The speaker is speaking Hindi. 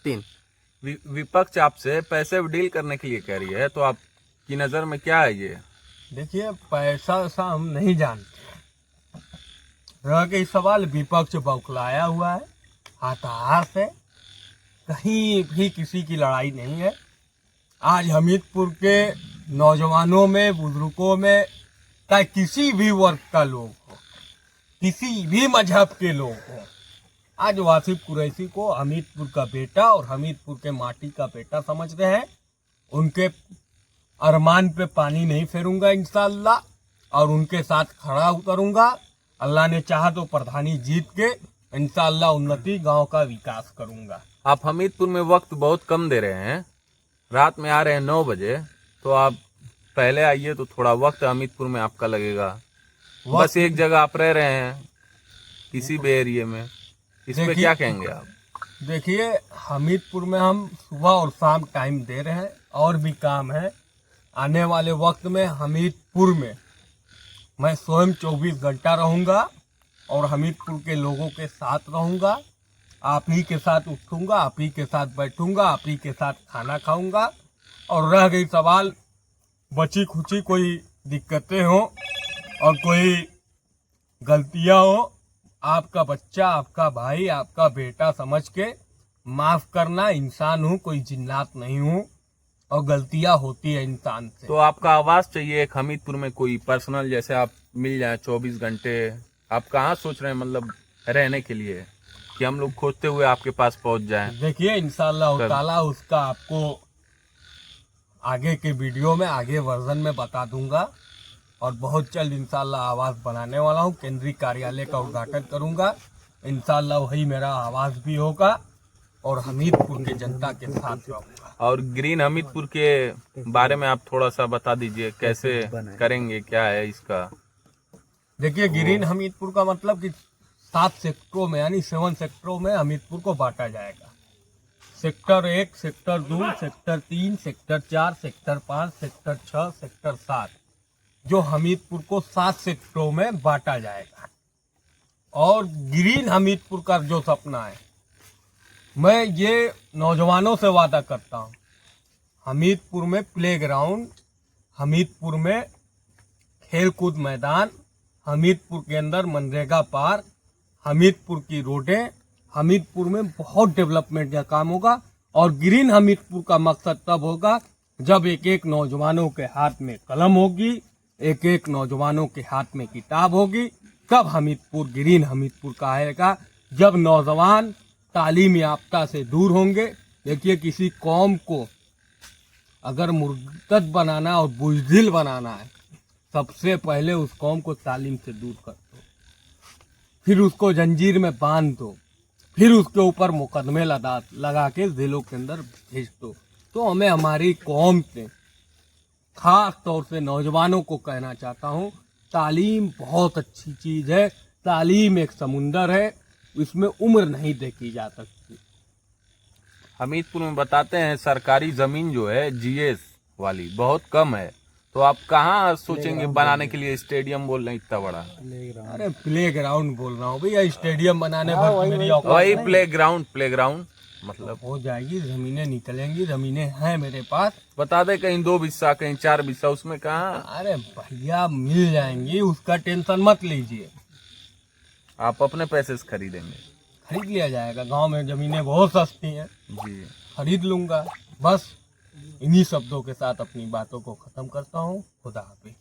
3। विपक्ष आपसे पैसे डील करने के लिए कह रही है, तो आपकी नजर में क्या है ये? देखिए, पैसा वैसा हम नहीं जानते। रह गई सवाल, विपक्ष बौखलाया हुआ है, हताश है, कहीं भी किसी की लड़ाई नहीं है। आज हमीरपुर के नौजवानों में, बुजुर्गों में, चाहे किसी भी वर्ग का लोग हो, किसी भी मजहब के लोग हो, आज वासिफ कुरैशी को हमीरपुर का बेटा और हमीरपुर के माटी का बेटा समझ रहे हैं। उनके अरमान पे पानी नहीं फेरूंगा इंशाअल्लाह, और उनके साथ खड़ा उतरूंगा। अल्लाह ने चाहा तो प्रधानी जीत के इंशाअल्लाह उन्नति, गांव का विकास करूंगा। आप हमीरपुर में वक्त बहुत कम दे रहे हैं, रात में आ रहे हैं 9 बजे, तो आप पहले आइए तो थोड़ा वक्त हमीरपुर में आपका लगेगा। बस एक जगह आप रह रहे हैं किसी भी एरिया में, इस पे क्या कहेंगे आप? देखिए, हमीरपुर में हम सुबह और शाम टाइम दे रहे हैं, और भी काम है। आने वाले वक्त में हमीरपुर में मैं स्वयं 24 घंटा रहूंगा और हमीरपुर के लोगों के साथ रहूंगा। आप ही के साथ उठूंगा, आप ही के साथ बैठूंगा, आप ही के साथ खाना खाऊंगा। और रह गई सवाल बची खुची कोई दिक्कतें हो और कोई गलतियां हो, आपका बच्चा, आपका भाई, आपका बेटा समझ के माफ करना। इंसान हूँ, कोई जिन्नात नहीं हूँ, और गलतियां होती है इंसान से। तो आपका आवाज चाहिए एक हमीरपुर में, कोई पर्सनल, जैसे आप मिल जाए 24 घंटे। आप कहाँ सोच रहे हैं मतलब रहने के लिए, कि हम लोग खोजते हुए आपके पास पहुंच जाएं? देखिए, इंशाअल्लाह ताला उसका आपको आगे के वीडियो में, आगे वर्जन में बता दूंगा। और बहुत जल्द इंशाअल्लाह आवास बनाने वाला हूँ, केंद्रीय कार्यालय का उद्घाटन करूंगा। इंशाअल्लाह वही मेरा आवास भी होगा और हमीरपुर के जनता के साथ रहूंगा। और ग्रीन हमीरपुर के बारे में आप थोड़ा सा बता दीजिए, कैसे करेंगे, क्या है इसका? देखिए, ग्रीन हमीरपुर का मतलब कि 7 सेक्टरों में, यानी 7 सेक्टरों में हमीरपुर को बांटा जाएगा। Sector 1, sector 2, sector 3, sector 4, sector 5, sector 6, sector 7, जो हमीरपुर को 7 सेक्टरों में बांटा जाएगा। और ग्रीन हमीरपुर का जो सपना है, मैं ये नौजवानों से वादा करता हूँ, हमीरपुर में प्लेग्राउंड, हमीरपुर में खेलकूद मैदान, हमीरपुर के अंदर मनरेगा पार्क, हमीरपुर की रोडें, हमीरपुर में बहुत डेवलपमेंट का काम होगा। और ग्रीन हमीरपुर का मकसद तब होगा जब एक एक नौजवानों के हाथ में कलम होगी, एक एक नौजवानों के हाथ में किताब होगी, तब हमीरपुर ग्रीन हमीरपुर कहेगा। जब नौजवान तालीम याफ्ता से दूर होंगे। देखिए, किसी कौम को अगर मुर्तद बनाना और बुज़दिल बनाना है, सबसे पहले उस कौम को तालीम से दूर कर दो, फिर उसको जंजीर में बांध दो, फिर उसके ऊपर मुकदमे लगा के जिलों के अंदर भेज दो। तो हमें हमारी कौम से, खास तौर से नौजवानों को कहना चाहता हूँ, तालीम बहुत अच्छी चीज है। तालीम एक समुंदर है, इसमें उम्र नहीं देखी जा सकती। हमीरपुर में बताते हैं सरकारी जमीन जो है जीएस वाली बहुत कम है, तो आप कहाँ सोचेंगे बनाने के लिए? स्टेडियम बोल रहे हैं इतना बड़ा। अरे प्ले ग्राउंड बोल रहा हूँ भैया, स्टेडियम बनाने भर मेरी औकात वही नहीं। प्लेग्राउंड मतलब हो जाएगी, जमीनें निकलेंगी, जमीनें हैं मेरे पास। बता दे, कहीं 2 बिस्सा, कहीं 4 बिस्सा, उसमें कहाँ? अरे भैया मिल जाएंगी, उसका टेंशन मत लीजिए। आप अपने पैसे से खरीदेंगे? खरीद लिया जाएगा, गांव में जमीनें बहुत सस्ती हैं, जी, खरीद लूंगा। बस इन्हीं शब्दों के साथ अपनी बातों को खत्म करता हूँ। खुदा हाफिज़।